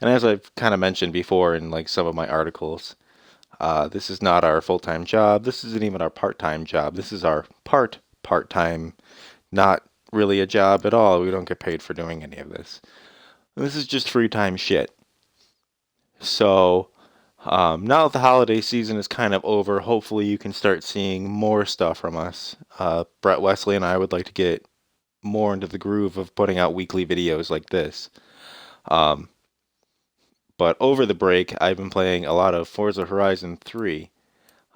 And as I've kind of mentioned before in like some of my articles, this is not our full-time job. This isn't even our part-time job. This is our part-time, not really a job at all. We don't get paid for doing any of this. This is just free time shit. So now that the holiday season is kind of over, hopefully you can start seeing more stuff from us. Brett Wesley and I would like to get more into the groove of putting out weekly videos like this. Um, but over the break, I've been playing a lot of Forza Horizon 3,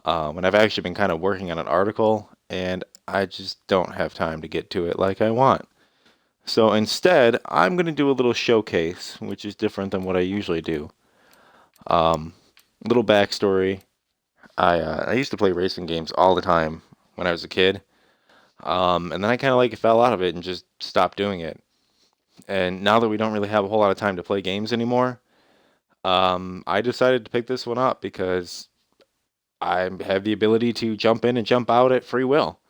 and I've actually been kind of working on an article, and I just don't have time to get to it like I want. So instead, I'm going to do a little showcase, which is different than what I usually do. Um, Little backstory. I used to play racing games all the time when I was a kid, and then I kind of like fell out of it and just stopped doing it. And now that we don't really have a whole lot of time to play games anymore, I decided to pick this one up because I have the ability to jump in and jump out at free will.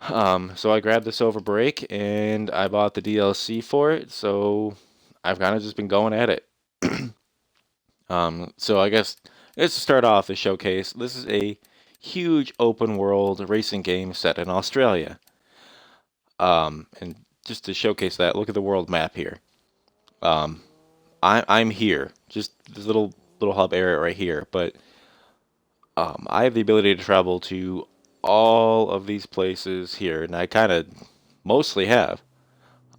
So I grabbed this over break and I bought the DLC for it. So I've kind of just been going at it. So I guess let's start off the showcase. This is a huge open world racing game set in Australia. And just to showcase that, look at the world map here. Um, I'm here, just this little hub area right here, but I have the ability to travel to all of these places here, and I kind of mostly have.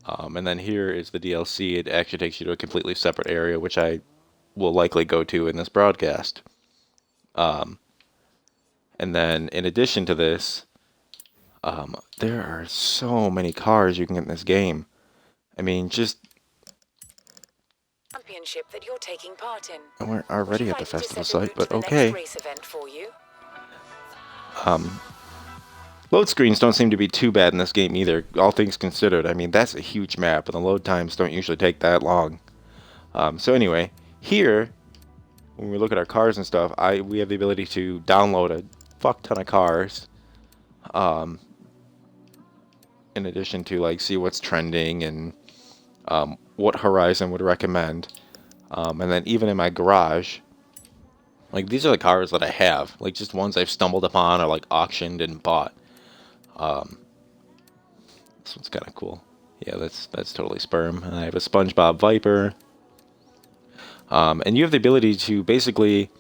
And then here is the DLC. It actually takes you to a completely separate area, which I will likely go to in this broadcast. Um, and then in addition to this, there are so many cars you can get in this game. I mean, just Championship that you're taking part in. we're already at the Like to festival set a site, route to but the next okay. race event for you? Um, Load screens don't seem to be too bad in this game either, all things considered. I mean, that's a huge map, and the load times don't usually take that long. So anyway, here, when we look at our cars and stuff, we have the ability to download a fuck ton of cars. Um, in addition to like see what's trending and what Horizon would recommend. And then even in my garage, like these are the cars that I have, like just ones I've stumbled upon or like auctioned and bought. Um, this one's kind of cool. Yeah, that's totally sperm. And I have a SpongeBob Viper. And you have the ability to basically,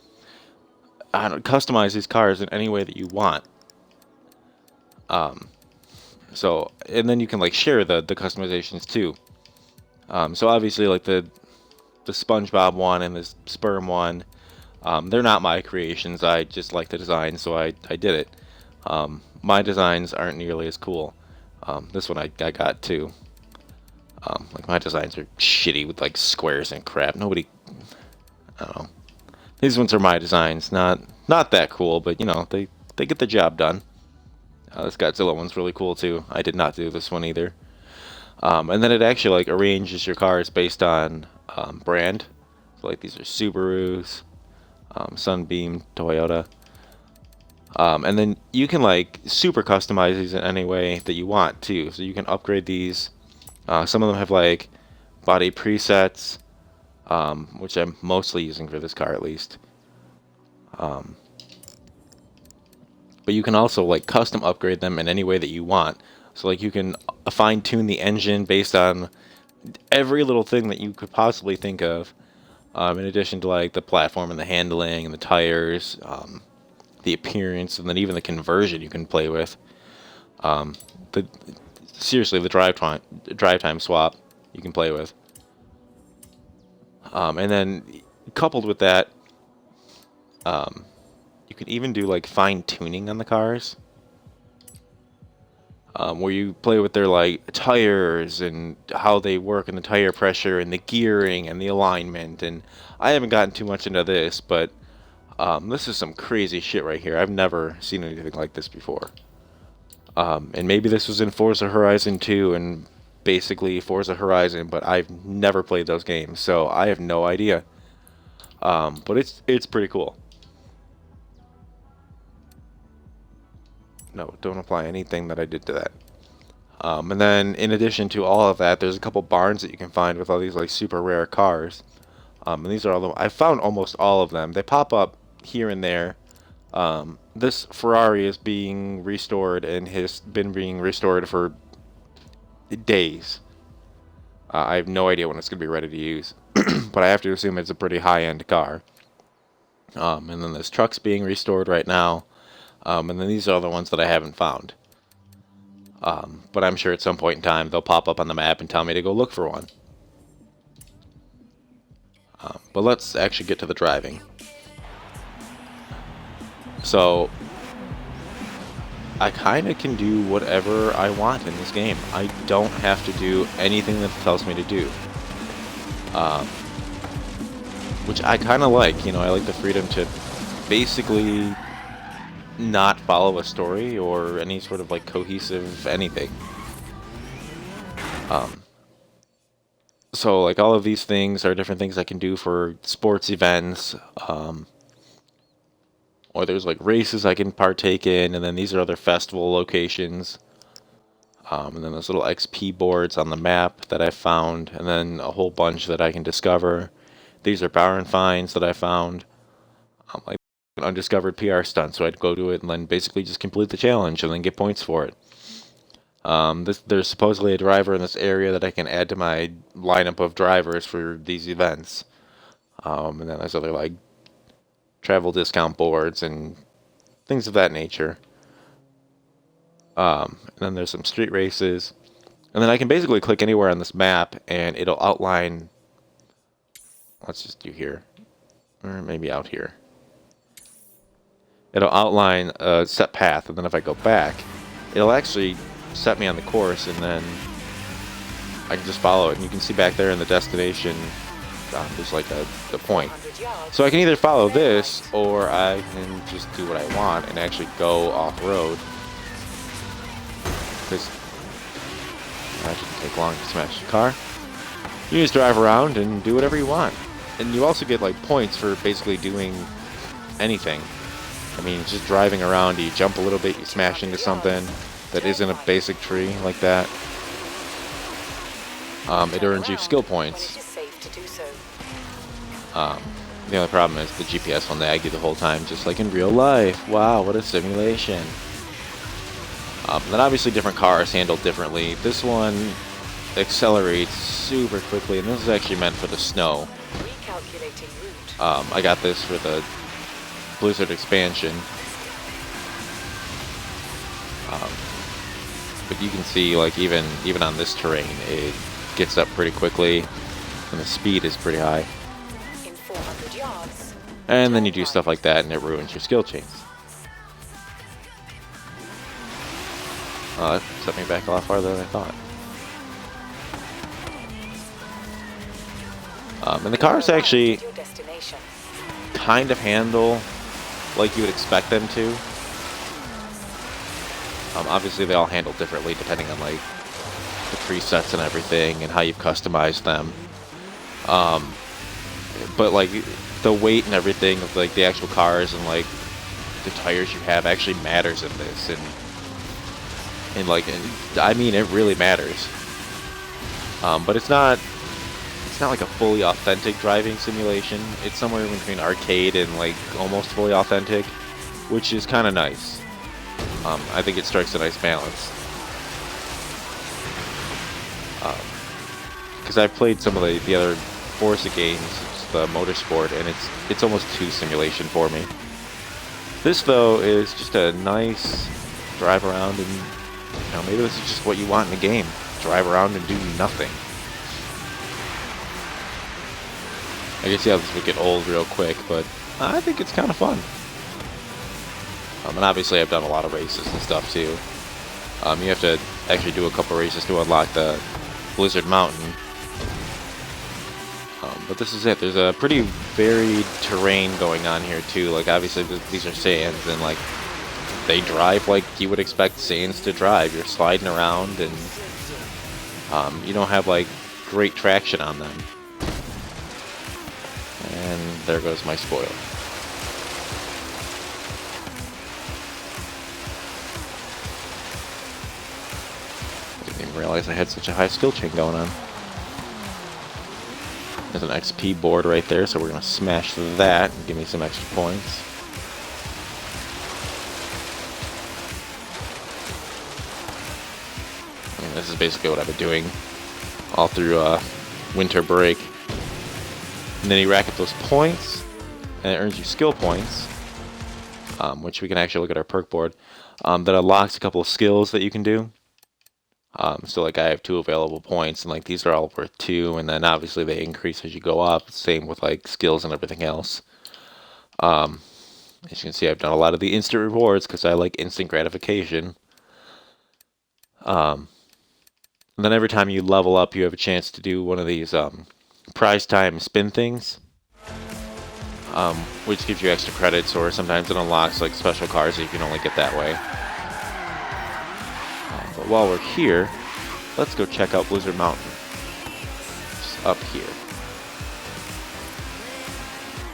I don't know, customize these cars in any way that you want. Um, and then you can like share the customizations too. So obviously like the SpongeBob one and this sperm one, they're not my creations. I just like the design, so I did it. My designs aren't nearly as cool. This one I got too. Like my designs are shitty with like squares and crap. Nobody, I don't know. These ones are my designs, not that cool, but you know they get the job done. This Godzilla one's really cool too. I did not do this one either. And then it actually like arranges your cars based on brand. So like these are Subarus, Sunbeam, Toyota. And then you can like super customize these in any way that you want too. So you can upgrade these. Some of them have like body presets, which I'm mostly using for this car at least. Um, but you can also like custom upgrade them in any way that you want. So like you can fine tune the engine based on every little thing that you could possibly think of. In addition to like the platform and the handling and the tires, the appearance, and then even the conversion you can play with. Um, the seriously, the drive time swap you can play with. And then coupled with that, um, you can even do like fine tuning on the cars, where you play with their like tires and how they work and the tire pressure and the gearing and the alignment. And I haven't gotten too much into this, but this is some crazy shit right here. I've never seen anything like this before. And maybe this was in Forza Horizon 2 and basically Forza Horizon, but I've never played those games, so I have no idea. But it's pretty cool. No, don't apply anything that I did to that. And then in addition to all of that, there's a couple barns that you can find with all these like super rare cars. And these are all the, I found almost all of them. They pop up here and there. This Ferrari is being restored and has been being restored for days. I have no idea when it's going to be ready to use, but I have to assume it's a pretty high-end car. And then this truck's being restored right now. And then these are the ones that I haven't found. But I'm sure at some point in time they'll pop up on the map and tell me to go look for one. But let's actually get to the driving. So I kind of can do whatever I want in this game. I don't have to do anything that it tells me to do. Which I kind of like. You know, I like the freedom to basically not follow a story or any sort of like cohesive anything. So like all of these things are different things I can do for sports events. Or there's like races I can partake in, and then these are other festival locations. And then there's little XP boards on the map that I found, and then a whole bunch that I can discover. These are barren finds that I found. Like an undiscovered PR stunt, so I'd go to it and then basically just complete the challenge and then get points for it. There's supposedly a driver in this area that I can add to my lineup of drivers for these events. And then there's other like travel discount boards and things of that nature. And then there's some street races. And then I can basically click anywhere on this map and it'll outline, let's just do here, or maybe out here. It'll outline a set path, and then if I go back, it'll actually set me on the course, and then I can just follow it. And you can see back there in the destination, there's like a point. So I can either follow this, or I can just do what I want and actually go off-road. Because it doesn't take long to smash the car. You just drive around and do whatever you want. And you also get like points for basically doing anything. I mean, just driving around, you jump a little bit, you smash into something that isn't a basic tree like that. It earns you skill points. The only problem is the GPS will nag you the whole time, just like in real life. Wow, what a simulation. Then obviously different cars handle differently. This one accelerates super quickly, and this is actually meant for the snow. I got this for the Blizzard expansion. But you can see, like, even on this terrain, it gets up pretty quickly, and the speed is pretty high. In 400 yards. And then you do stuff like that, and it ruins your skill chains. That set me back a lot farther than I thought. And the cars actually kind of handle like you would expect them to. Obviously, they all handle differently depending on like the presets and everything and how you've customized them. But like the weight and everything of like the actual cars and like the tires you have actually matters in this, and like, I mean, it really matters. But it's not like a fully authentic driving simulation. It's somewhere in between arcade and like almost fully authentic, which is kind of nice. I think it strikes a nice balance. Because I've played some of the other Forza games, the motorsport, and it's almost too simulation for me. This though is just a nice drive around, and you know, maybe this is just what you want in a game. Drive around and do nothing. I guess, yeah, this would get old real quick, but I think it's kind of fun. And obviously I've done a lot of races and stuff too. You have to actually do a couple races to unlock the Blizzard Mountain. But this is it. There's a pretty varied terrain going on here too. Like, obviously these are sands, and like they drive like you would expect sands to drive. You're sliding around, and you don't have like great traction on them. And there goes my spoiler. didn't realize I had such a high skill chain going on. There's an XP board right there, so we're going to smash that and give me some extra points. And this is basically what I've been doing all through winter break. And then you rack up those points, and it earns you skill points, which we can actually look at our perk board, that unlocks a couple of skills that you can do. So like I have 2 available points, and like these are all worth 2, and then obviously they increase as you go up. Same with like skills and everything else. As you can see, I've done a lot of the instant rewards because I like instant gratification. And then every time you level up, you have a chance to do one of these prize time spin things, which gives you extra credits, or sometimes it unlocks like special cars that you can only get that way. But while we're here, let's go check out Blizzard Mountain. Just up here.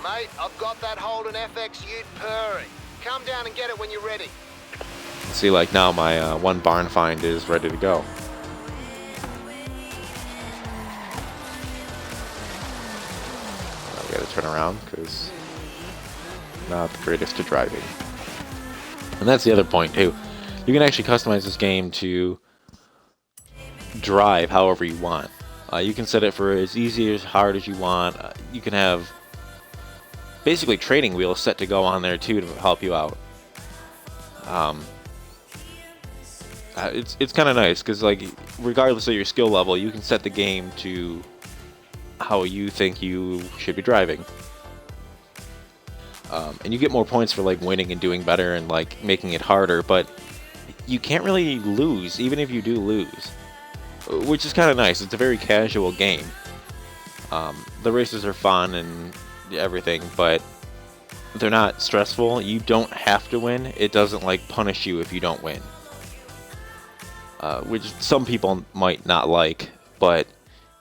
Mate, I've got that Holden FX Ute purring. Come down and get it when you're ready. See, like now my one barn find is ready to go. We gotta turn around because not the greatest at driving. And that's the other point too. You can actually customize this game to drive however you want. You can set it for as easy or as hard as you want. You can have basically training wheels set to go on there too to help you out. It's kind of nice because like regardless of your skill level, you can set the game to how you think you should be driving. And you get more points for like winning and doing better and like making it harder, but you can't really lose even if you do lose, which is kind of nice. It's a very casual game. The races are fun and everything, but they're not stressful. You don't have to win. It doesn't like punish you if you don't win, which some people might not like, but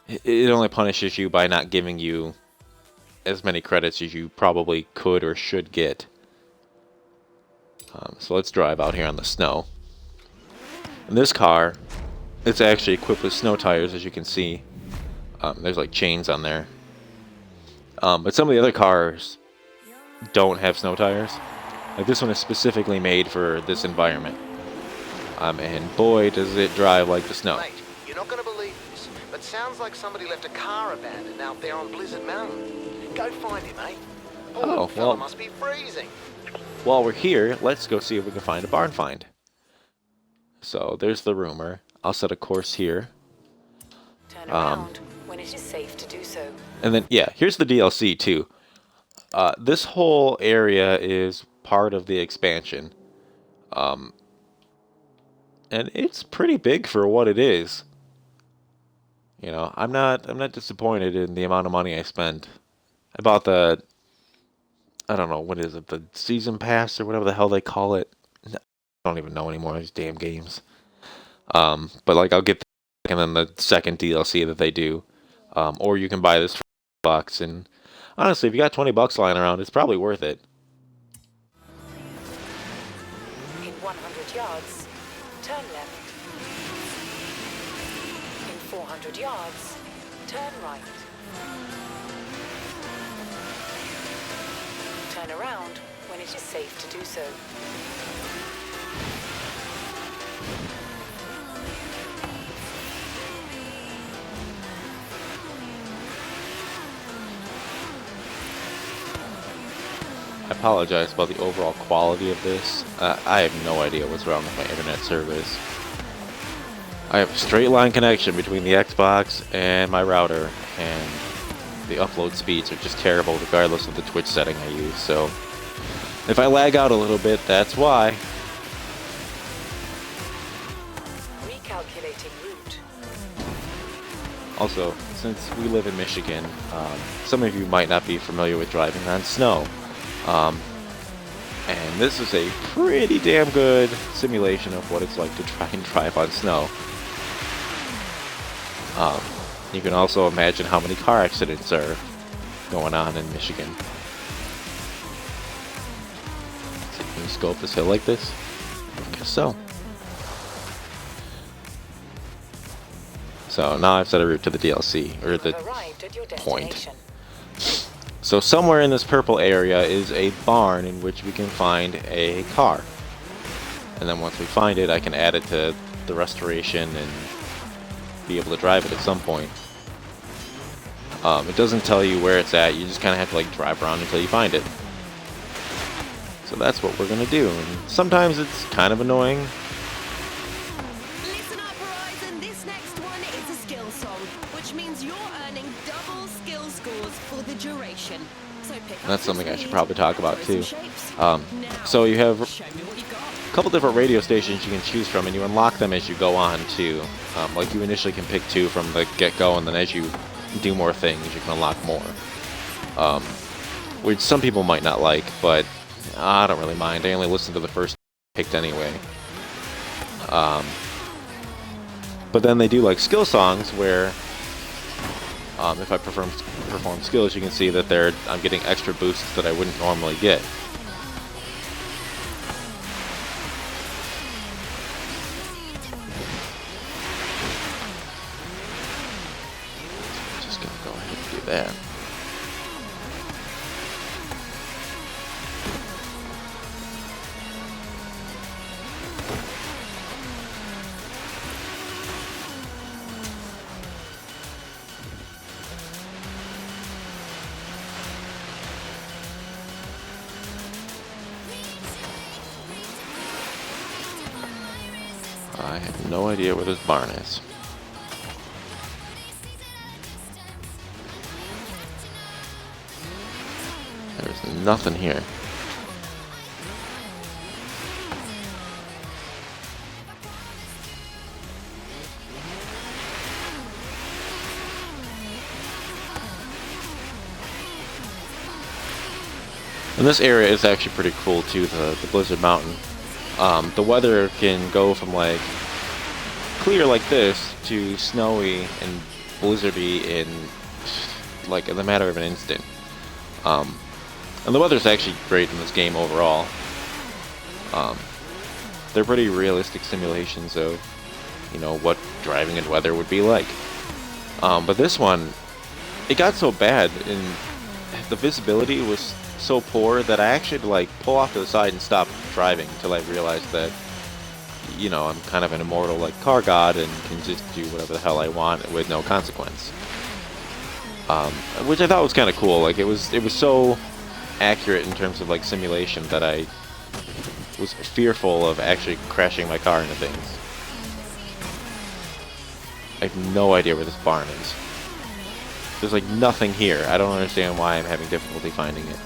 it only punishes you by not giving you as many credits as you probably could or should get. So let's drive out here on the snow. And this car, it's actually equipped with snow tires, as you can see. There's like chains on there. But some of the other cars don't have snow tires. Like this one is specifically made for this environment. And boy, does it drive like the snow. Mate, you're not going to believe this, but sounds like somebody left a car abandoned out there on Blizzard Mountain. Go find him, mate. Oh, fella well, must be freezing. while we're here, let's go see if we can find a barn find. So there's the rumor. I'll set a course here. Turn around when it is safe to do so. And then, yeah, here's the DLC too. This whole area is part of the expansion. And it's pretty big for what it is. You know, I'm not disappointed in the amount of money I spent. I bought the, I don't know, what is it, the season pass or whatever the hell they call it. I don't even know anymore, these damn games. But like I'll get the, and then the second DLC that they do. Or you can buy this for $20, and honestly, if you got $20 lying around, it's probably worth it. In 100 yards, turn left. In 400 yards, turn right. Turn around when it is safe to do so. I apologize about the overall quality of this. I have no idea what's wrong with my internet service. I have a straight line connection between the Xbox and my router, and the upload speeds are just terrible regardless of the Twitch setting I use, so if I lag out a little bit, that's why. Recalculating route. Also, since we live in Michigan, some of you might not be familiar with driving on snow. And this is a pretty damn good simulation of what it's like to try and drive on snow. You can also imagine how many car accidents are going on in Michigan. So can you scope this hill like this? I guess so. So now I've set a route to the DLC, or You the have arrived at your point. destination. So somewhere in this purple area is a barn in which we can find a car. And then once we find it, I can add it to the restoration and be able to drive it at some point. It doesn't tell you where it's at, you just kind of have to like drive around until you find it. So that's what we're going to do. And sometimes it's kind of annoying. Listen up, Horizon. This next one is a skill song, which means you're earning double skill scores for the duration. So pick up That's your something I should speed, probably talk about throw too. some shapes. Now, so you have Show me what you got. a couple different radio stations you can choose from, and you unlock them as you go on too. Like you initially can pick 2 from the get-go, and then as you do more things, you can unlock more. Which some people might not like, but I don't really mind. I only listen to the first picked anyway. But then they do like skill songs where if I perform skills, you can see that I'm getting extra boosts that I wouldn't normally get. Just gonna go ahead and do that. I have no idea where this barn is. There's nothing here. And this area is actually pretty cool too, the Blizzard Mountain. The weather can go from like clear like this to snowy and blizzardy in like in the matter of an instant. And the weather's actually great in this game overall. They're pretty realistic simulations of, you know, what driving in weather would be like. But this one, it got so bad and the visibility was so poor that I actually had to like pull off to the side and stop driving until I realized that, you know, I'm kind of an immortal like car god and can just do whatever the hell I want with no consequence. Which I thought was kind of cool. Like it was so accurate in terms of like simulation that I was fearful of actually crashing my car into things. I have no idea where this barn is. There's like nothing here. I don't understand why I'm having difficulty finding it.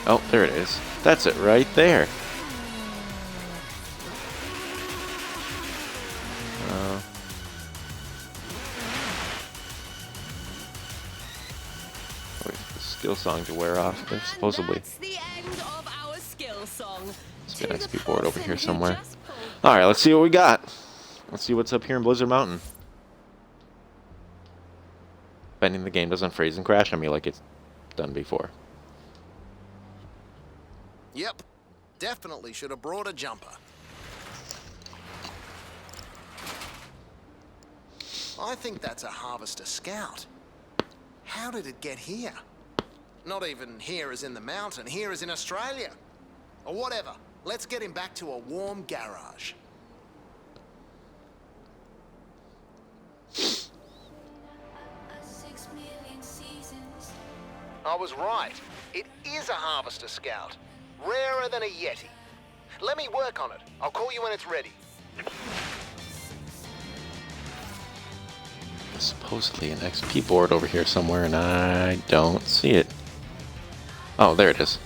Oh, there it is. That's it right there. Wait for the skill song to wear off. They're supposedly. That's the end of our skill song. Must be an XP board over here somewhere. Alright, let's see what we got. Let's see what's up here in Blizzard Mountain. Betting the game doesn't freeze and crash on me like it's done before. Yep. Definitely should have brought a jumper. I think that's a Harvester Scout. How did it get here? Not even here as in the mountain, here as in Australia. Or whatever. Let's get him back to a warm garage. I was right. It is a Harvester Scout. Rarer than a Yeti. Let me work on it. I'll call you when it's ready. There's supposedly an XP board over here somewhere, and I don't see it. Oh, there it is.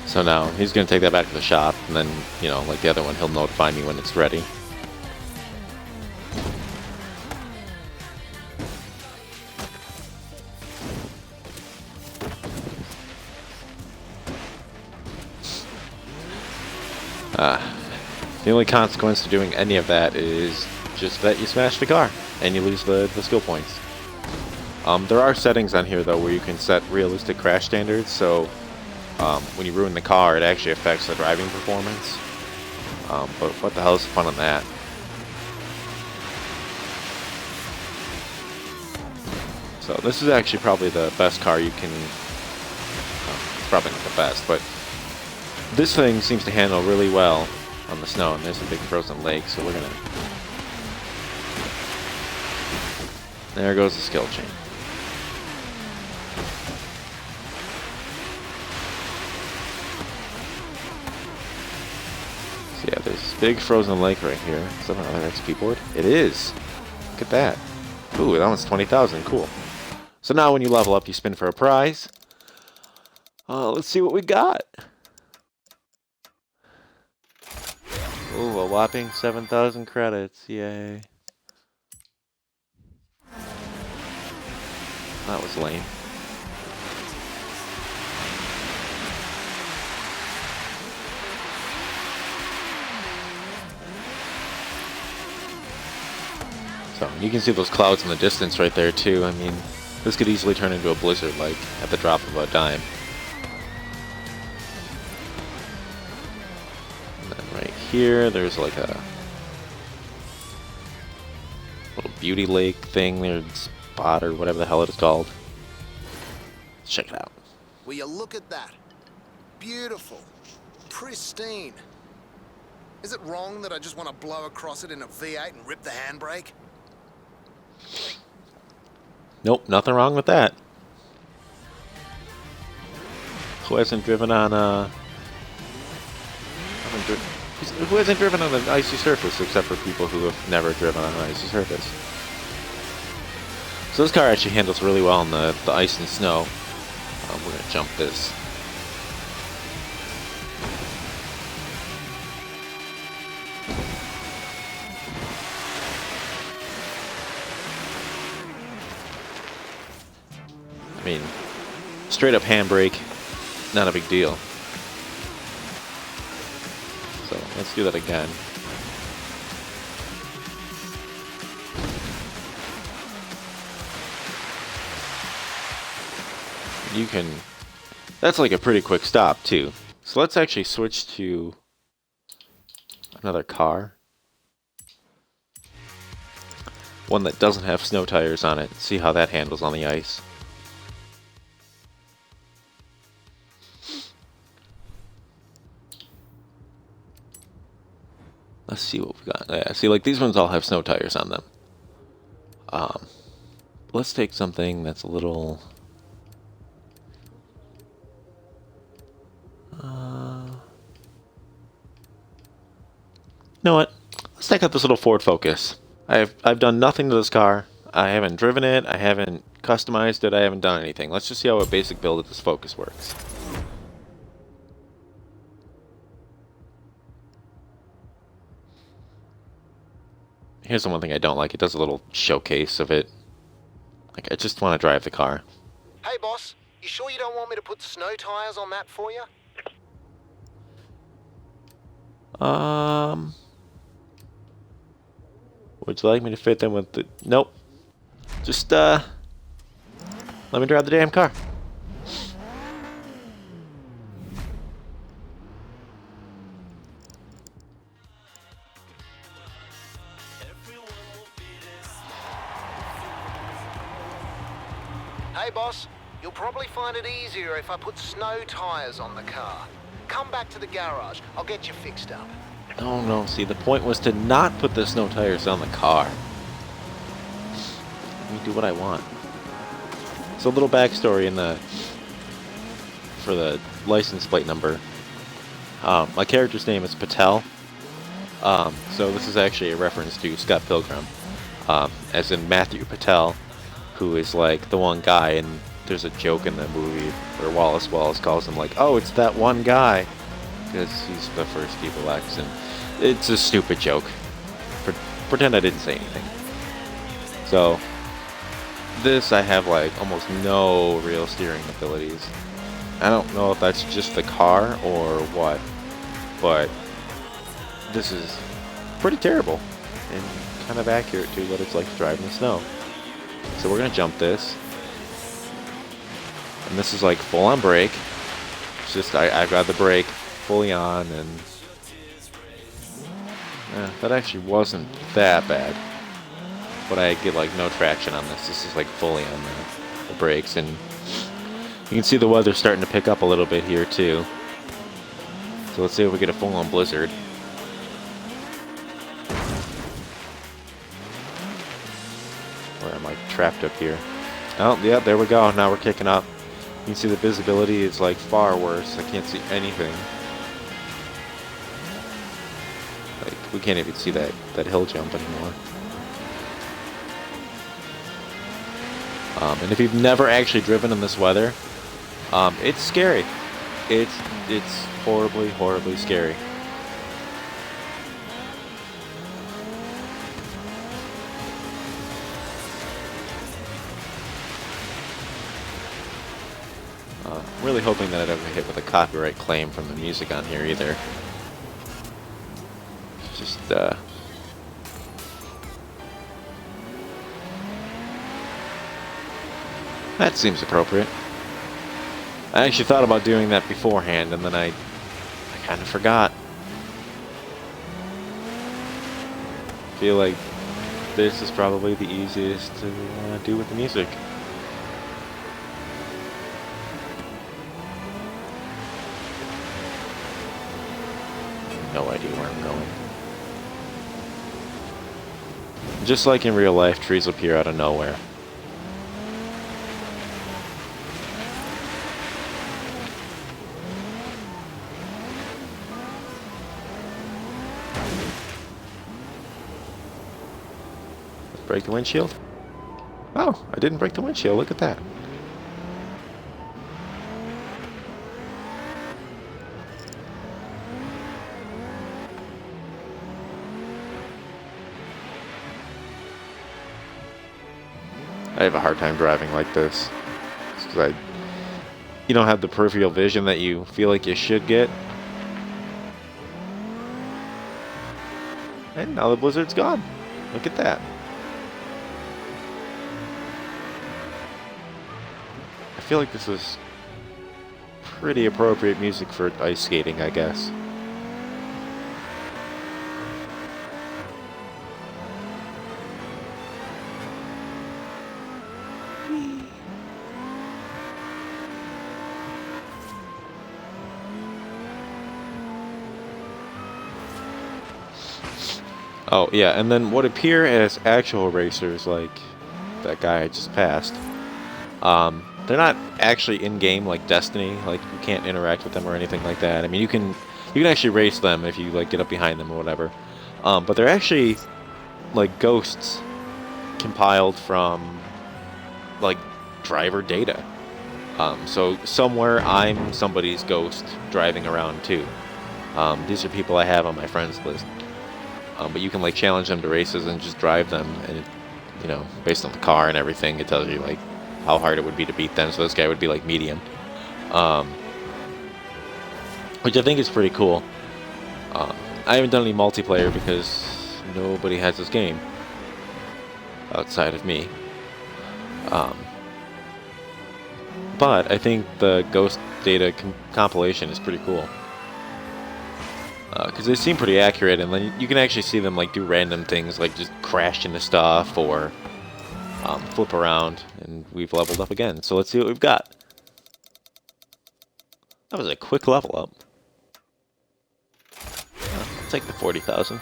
So now he's going to take that back to the shop, and then, you know, like the other one, he'll notify me when it's ready. The only consequence to doing any of that is just that you smash the car and you lose the skill points. There are settings on here though where you can set realistic crash standards, so when you ruin the car it actually affects the driving performance. But what the hell is the fun in that? So this is actually probably the best car you can... it's probably not the best, but this thing seems to handle really well on the snow, and there's a big frozen lake, so we're gonna... There goes the skill chain. So yeah, there's this big frozen lake right here. Is that another XP board? It is! Look at that. Ooh, that one's 20,000, cool. So now when you level up, you spin for a prize. Let's see what we got. Ooh, a whopping 7,000 credits, yay. That was lame. So, you can see those clouds in the distance right there too. I mean, this could easily turn into a blizzard, like, at the drop of a dime. And then right here, there's like a little beauty lake thing there, spot or whatever the hell it is called. Let's check it out. Will you look at that? Beautiful. Pristine. Is it wrong that I just want to blow across it in a V8 and rip the handbrake? Nope, nothing wrong with that. Who hasn't driven on who hasn't driven on an icy surface except for people who have never driven on an icy surface? So this car actually handles really well in the ice and snow. We're gonna jump this. I mean, straight up handbrake, not a big deal. So let's do that again. You can, that's like a pretty quick stop too. So let's actually switch to another car. One that doesn't have snow tires on it. See how that handles on the ice. Let's see what we got. Yeah, see, like these ones all have snow tires on them. Let's take something that's a little... You know what? Let's take out this little Ford Focus. I've done nothing to this car. I haven't driven it. I haven't customized it. I haven't done anything. Let's just see how a basic build of this Focus works. Here's the one thing I don't like. It does a little showcase of it. Like, I just want to drive the car. Hey, boss. You sure you don't want me to put snow tires on that for you? Would you like me to fit them with the... Nope. Just, let me drive the damn car. Hey, boss. You'll probably find it easier if I put snow tires on the car. Come back to the garage. I'll get you fixed up. No, no. See, the point was to not put the snow tires on the car. Let me do what I want. So a little backstory for the license plate number. My character's name is Patel. So this is actually a reference to Scott Pilgrim, as in Matthew Patel, who is like the one guy, and there's a joke in the movie where Wallace calls him like, "Oh, it's that one guy," because he's the first evil X, and it's a stupid joke. Pretend I didn't say anything. So this, I have like almost no real steering abilities. I don't know if that's just the car or what, but this is pretty terrible and kind of accurate to what it's like to drive in the snow. So we're gonna jump this, and this is like full on brake. It's just I've got the brake fully on, and that actually wasn't that bad. But I get like no traction on this. This is like fully on the brakes, and you can see the weather's starting to pick up a little bit here too. So let's see if we get a full on blizzard. Where am I trapped up here? Oh, yeah, there we go. Now we're kicking up. You can see the visibility is like far worse. I can't see anything. Like, we can't even see that hill jump anymore. And if you've never actually driven in this weather, it's scary. It's horribly, horribly scary. Really hoping that I don't get hit with a copyright claim from the music on here either. Just that seems appropriate. I actually thought about doing that beforehand, and then I kind of forgot. Feel like this is probably the easiest to do with the music. No idea where I'm going. Just like in real life, trees appear out of nowhere. Break the windshield? Oh, I didn't break the windshield. Look at that. I have a hard time driving like this. Because you don't have the peripheral vision that you feel like you should get. And now the blizzard's gone. Look at that. I feel like this is pretty appropriate music for ice skating, I guess. Oh, yeah, and then what appear as actual racers, like that guy I just passed, they're not actually in-game like Destiny. Like, you can't interact with them or anything like that. I mean, you can actually race them if you like get up behind them or whatever. But they're actually like ghosts compiled from like driver data. So somewhere I'm somebody's ghost driving around too. These are people I have on my friends list. But you can like challenge them to races and just drive them, and you know, based on the car and everything, it tells you like how hard it would be to beat them. So this guy would be like medium, which I think is pretty cool. I haven't done any multiplayer because nobody has this game outside of me. But I think the ghost data compilation is pretty cool. Because they seem pretty accurate, and then you can actually see them like do random things, like just crash into stuff or flip around. And we've leveled up again, so let's see what we've got. That was a quick level up. I'll take the 40,000.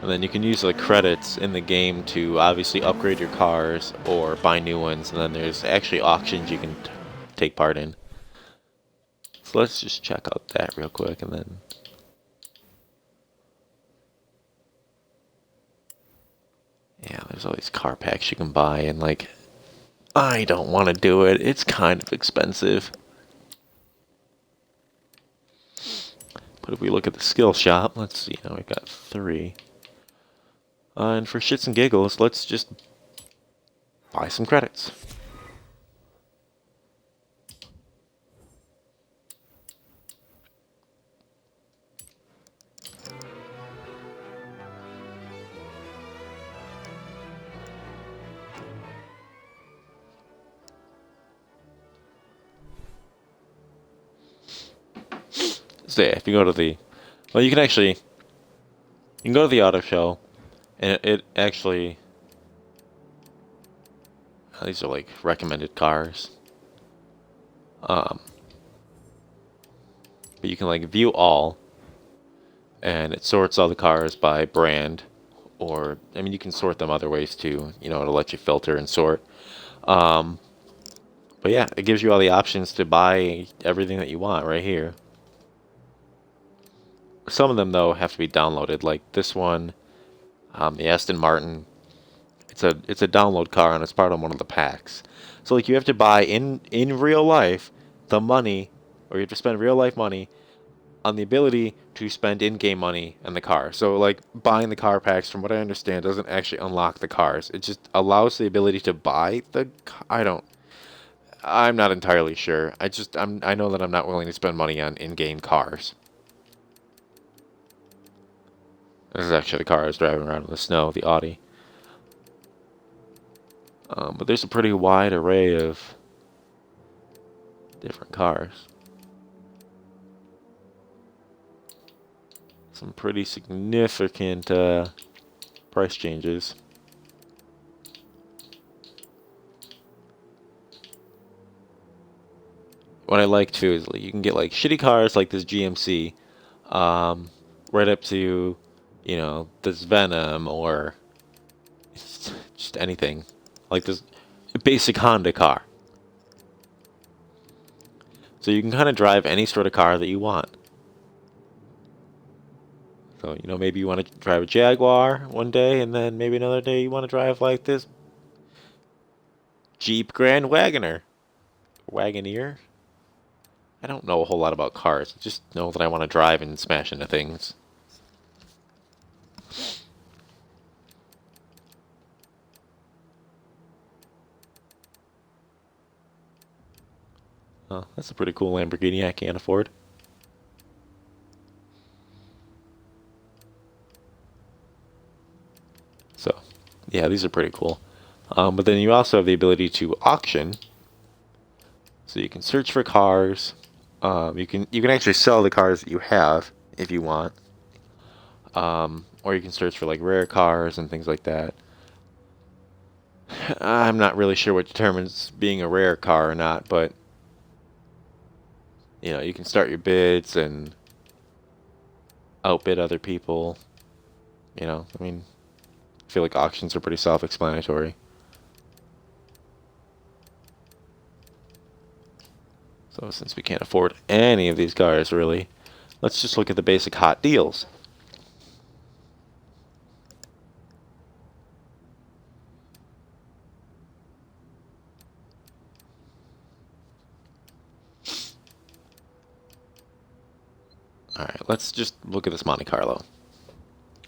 And then you can use the credits in the game to obviously upgrade your cars or buy new ones. And then there's actually auctions you can take part in. So let's just check out that real quick, and then yeah, there's all these car packs you can buy, and like I don't want to do it. It's kind of expensive. But if we look at the skill shop, let's see. Now we've got 3. And for shits and giggles, let's just buy some credits. So yeah, if you go to the, well, you can go to the auto show, and it actually, these are like recommended cars. But you can like view all, and it sorts all the cars by brand, or I mean you can sort them other ways too. You know, it'll let you filter and sort. Um, but yeah, it gives you all the options to buy everything that you want right here. Some of them though have to be downloaded, like this one, the Aston Martin. It's a download car and it's part of one of the packs. So like you have to buy in real life the money, or you have to spend real life money on the ability to spend in-game money in the car. So like buying the car packs, from what I understand, doesn't actually unlock the cars. It just allows the ability to buy the. I'm not entirely sure. I know that I'm not willing to spend money on in-game cars. This is actually the car I was driving around in the snow, the Audi. But there's a pretty wide array of different cars. Some pretty significant price changes. What I like too is like, you can get like shitty cars like this GMC, right up to, you know, this Venom or just anything like this basic Honda car. So you can kind of drive any sort of car that you want. So, you know, maybe you want to drive a Jaguar one day, and then maybe another day you want to drive like this Jeep Grand Wagoner. Wagoneer? I don't know a whole lot about cars. I just know that I want to drive and smash into things. Oh, that's a pretty cool Lamborghini I can't afford. So, yeah, these are pretty cool. But then you also have the ability to auction. So you can search for cars. You can actually sell the cars that you have if you want. Or you can search for like rare cars and things like that. I'm not really sure what determines being a rare car or not, but you know, you can start your bids and outbid other people. You know, I mean, I feel like auctions are pretty self-explanatory. So since we can't afford any of these cars, really, let's just look at the basic hot deals. Alright, let's just look at this Monte Carlo.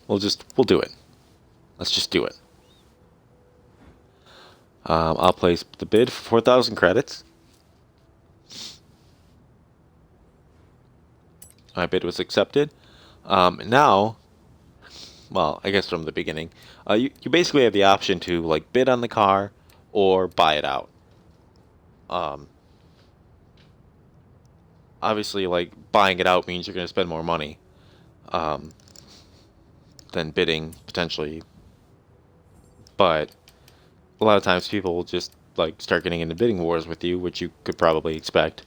We'll do it. Let's just do it. I'll place the bid for 4,000 credits. My bid was accepted. Now, well, I guess from the beginning, you basically have the option to like bid on the car or buy it out. Obviously, like buying it out means you're going to spend more money than bidding potentially, but a lot of times people will just like start getting into bidding wars with you, which you could probably expect.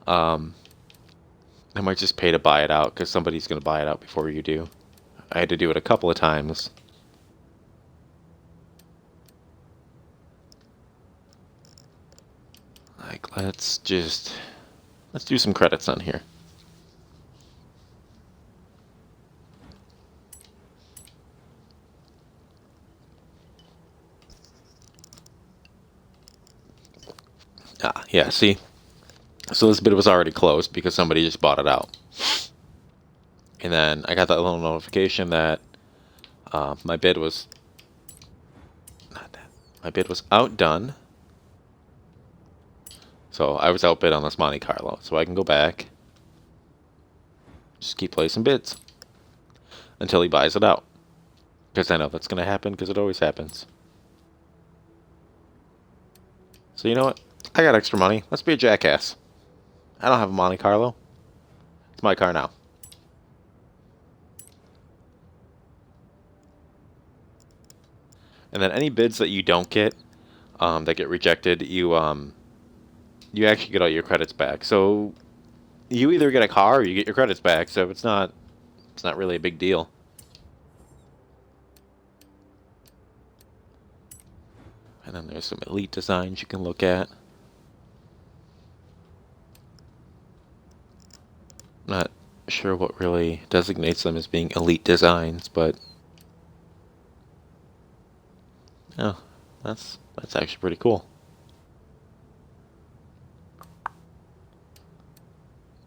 They might just pay to buy it out because somebody's going to buy it out before you do. I had to do it a couple of times. Like, let's do some credits on here. Ah, yeah, see? So this bid was already closed because somebody just bought it out. And then I got that little notification that my bid was outdone. So I was outbid on this Monte Carlo. So I can go back. Just keep placing bids until he buys it out. Because I know that's going to happen because it always happens. So you know what? I got extra money. Let's be a jackass. I don't have a Monte Carlo. my car now. And then any bids that you don't get, that get rejected, you actually get all your credits back. So you either get a car or you get your credits back. So it's not really a big deal. And then there's some elite designs you can look at. Not sure what really designates them as being elite designs, but oh, that's actually pretty cool.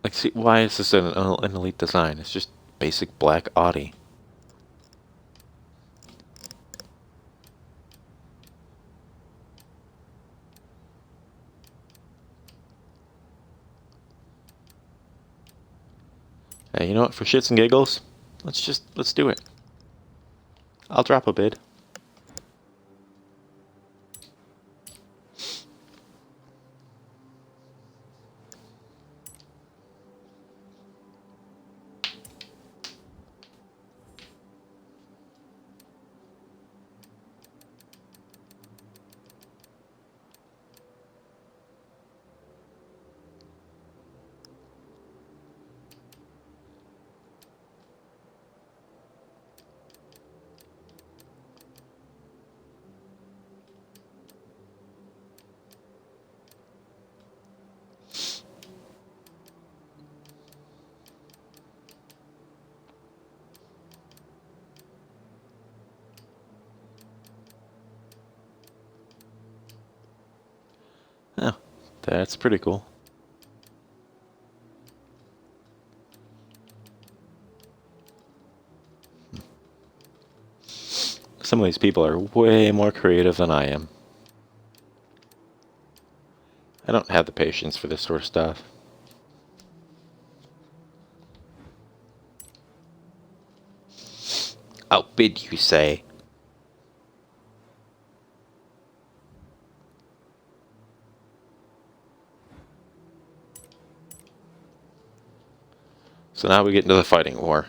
Like, see, why is this an elite design? It's just basic black Audi. Hey, you know what? For shits and giggles, let's do it. I'll drop a bid. Oh, that's pretty cool. Some of these people are way more creative than I am. I don't have the patience for this sort of stuff. Outbid, you say? So now we get into the fighting war.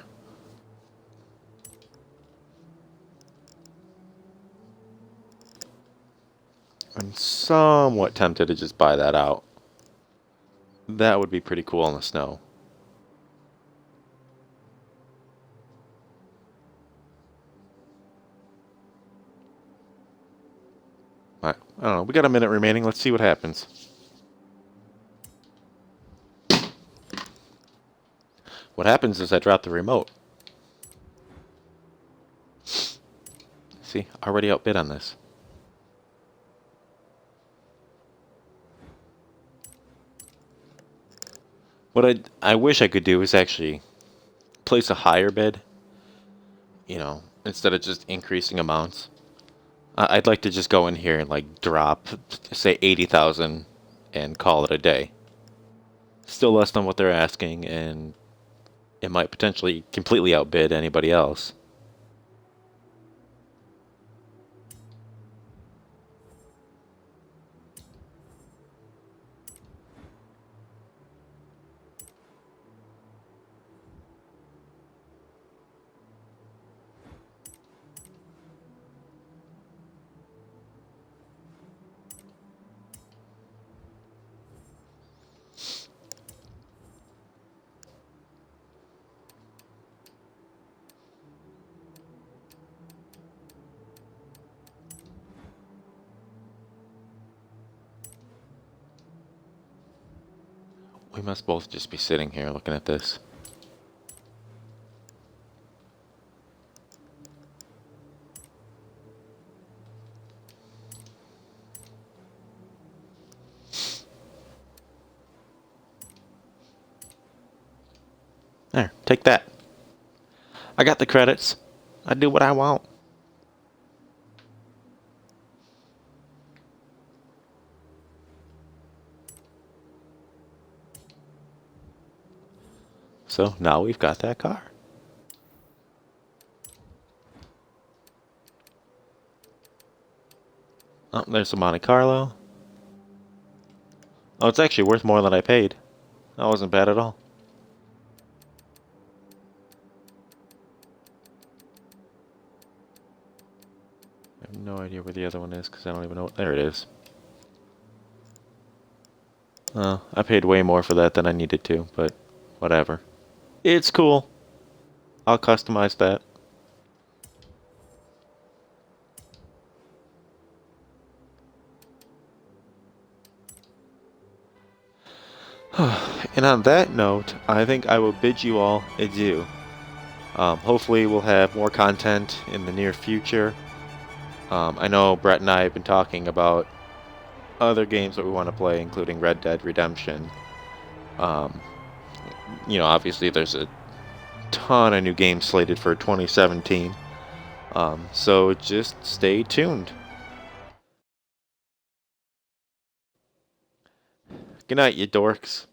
I'm somewhat tempted to just buy that out. That would be pretty cool in the snow. I don't know. We got a minute remaining. Let's see what happens. What happens is I drop the remote. See, already outbid on this. What I wish I could do is actually place a higher bid, you know, instead of just increasing amounts. I'd like to just go in here and like drop, say 80,000 and call it a day. Still less than what they're asking, and it might potentially completely outbid anybody else. We must both just be sitting here looking at this. There, take that. I got the credits. I do what I want. So now we've got that car. Oh, there's some Monte Carlo. Oh, it's actually worth more than I paid. That wasn't bad at all. No idea where the other one is because I don't even know. There it is. I paid way more for that than I needed to, but whatever. It's cool. I'll customize that. And on that note, I think I will bid you all adieu. Hopefully we'll have more content in the near future. I know Brett and I have been talking about other games that we want to play, including Red Dead Redemption. Um, obviously there's a ton of new games slated for 2017. So just stay tuned. Good night, you dorks.